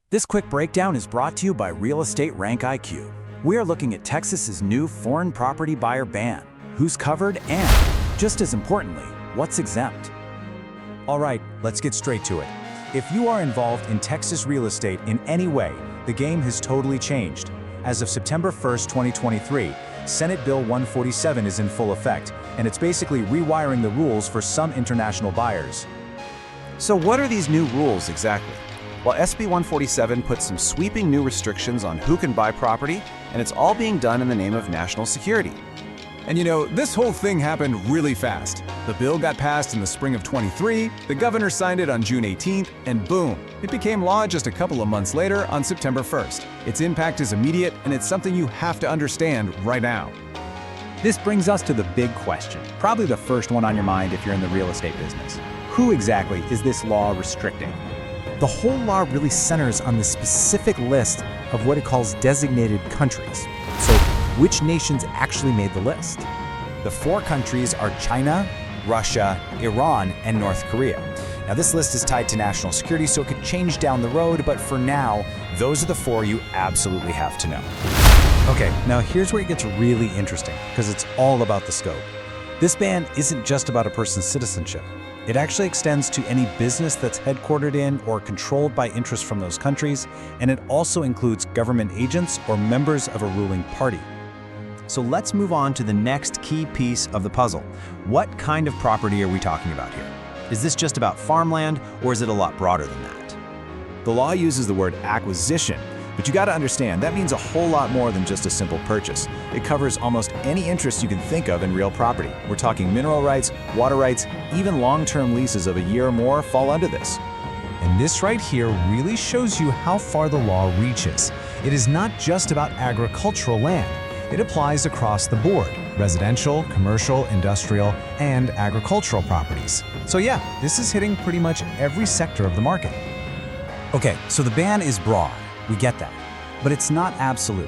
This quick breakdown is brought to you by Real Estate Rank IQ. We are looking at Texas's new foreign property buyer ban, who's covered, and, just as importantly, what's exempt. All right, let's get straight to it. If you are involved in Texas real estate in any way, the game has totally changed. As of September 1st, 2023, Senate Bill 147 is in full effect, and it's basically rewiring the rules for some international buyers. So what are these new rules exactly? Well, SB 147 puts some sweeping new restrictions on who can buy property, and it's all being done in the name of national security. And you know, this whole thing happened really fast. The bill got passed in the spring of 23, the governor signed it on June 18th, and boom, it became law just a couple of months later on September 1st. Its impact is immediate, and it's something you have to understand right now. This brings us to the big question, probably the first one on your mind if you're in the real estate business. Who exactly is this law restricting? The whole law really centers on the specific list of what it calls designated countries. So, which nations actually made the list? The 4 countries are China, Russia, Iran, and North Korea. Now, this list is tied to national security, so it could change down the road, but for now, those are the 4 you absolutely have to know. Okay, now here's where it gets really interesting, because it's all about the scope. This ban isn't just about a person's citizenship. It actually extends to any business that's headquartered in or controlled by interests from those countries, and it also includes government agents or members of a ruling party. So let's move on to the next key piece of the puzzle. What kind of property are we talking about here? Is this just about farmland, or is it a lot broader than that? The law uses the word acquisition, but you gotta understand, that means a whole lot more than just a simple purchase. It covers almost any interest you can think of in real property. We're talking mineral rights, water rights, even long-term leases of a year or more fall under this. And this right here really shows you how far the law reaches. It is not just about agricultural land. It applies across the board: residential, commercial, industrial, and agricultural properties. So yeah, this is hitting pretty much every sector of the market. Okay, so the ban is broad. We get that. But it's not absolute.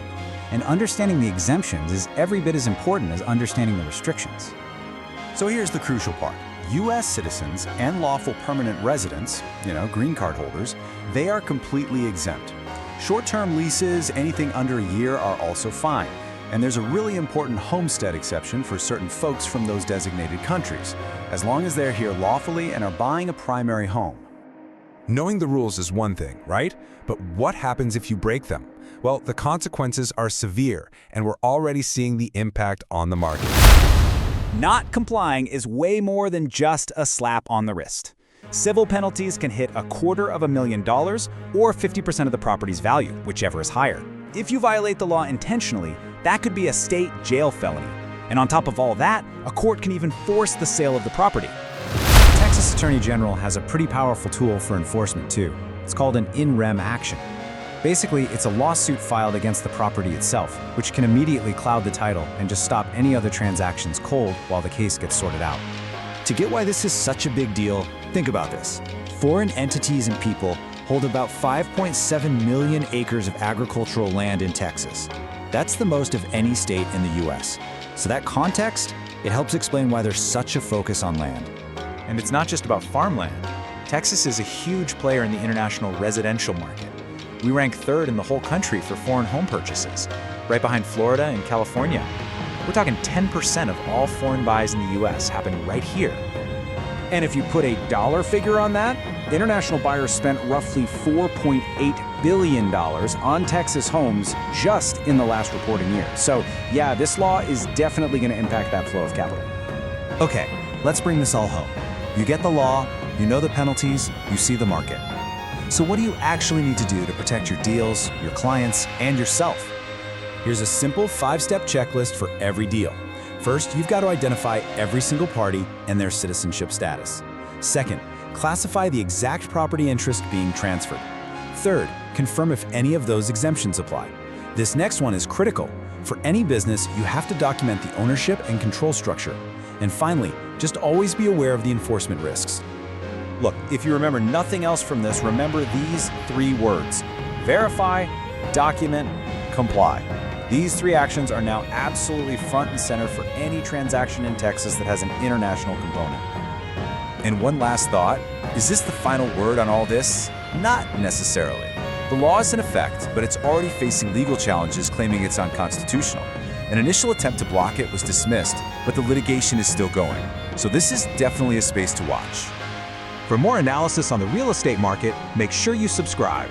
And understanding the exemptions is every bit as important as understanding the restrictions. So here's the crucial part. U.S. citizens and lawful permanent residents, green card holders, they are completely exempt. Short-term leases, anything under a year, are also fine. And there's a really important homestead exception for certain folks from those designated countries, as long as they're here lawfully and are buying a primary home. Knowing the rules is one thing, right? But what happens if you break them? Well, the consequences are severe, and we're already seeing the impact on the market. Not complying is way more than just a slap on the wrist. Civil penalties can hit $250,000 or 50% of the property's value, whichever is higher. If you violate the law intentionally, that could be a state jail felony. And on top of all that, a court can even force the sale of the property. Texas Attorney General has a pretty powerful tool for enforcement too. It's called an in rem action. Basically, it's a lawsuit filed against the property itself, which can immediately cloud the title and just stop any other transactions cold while the case gets sorted out. To get why this is such a big deal, think about this. Foreign entities and people hold about 5.7 million acres of agricultural land in Texas. That's the most of any state in the US. So that context, it helps explain why there's such a focus on land. And it's not just about farmland. Texas is a huge player in the international residential market. We rank 3rd in the whole country for foreign home purchases, right behind Florida and California. We're talking 10% of all foreign buys in the US happen right here. And if you put a dollar figure on that, international buyers spent roughly $4.8 billion on Texas homes just in the last reporting year. So yeah, this law is definitely going to impact that flow of capital. Okay, let's bring this all home. You get the law, you know the penalties, you see the market. So what do you actually need to do to protect your deals, your clients, and yourself? Here's a simple 5-step checklist for every deal. First, you've got to identify every single party and their citizenship status. Second, classify the exact property interest being transferred. Third, confirm if any of those exemptions apply. This next one is critical. For any business, you have to document the ownership and control structure. And finally, just always be aware of the enforcement risks. Look, if you remember nothing else from this, remember these 3 words: verify, document, comply. These 3 actions are now absolutely front and center for any transaction in Texas that has an international component. And one last thought, is this the final word on all this? Not necessarily. The law is in effect, but it's already facing legal challenges claiming it's unconstitutional. An initial attempt to block it was dismissed, but the litigation is still going. So this is definitely a space to watch. For more analysis on the real estate market, make sure you subscribe.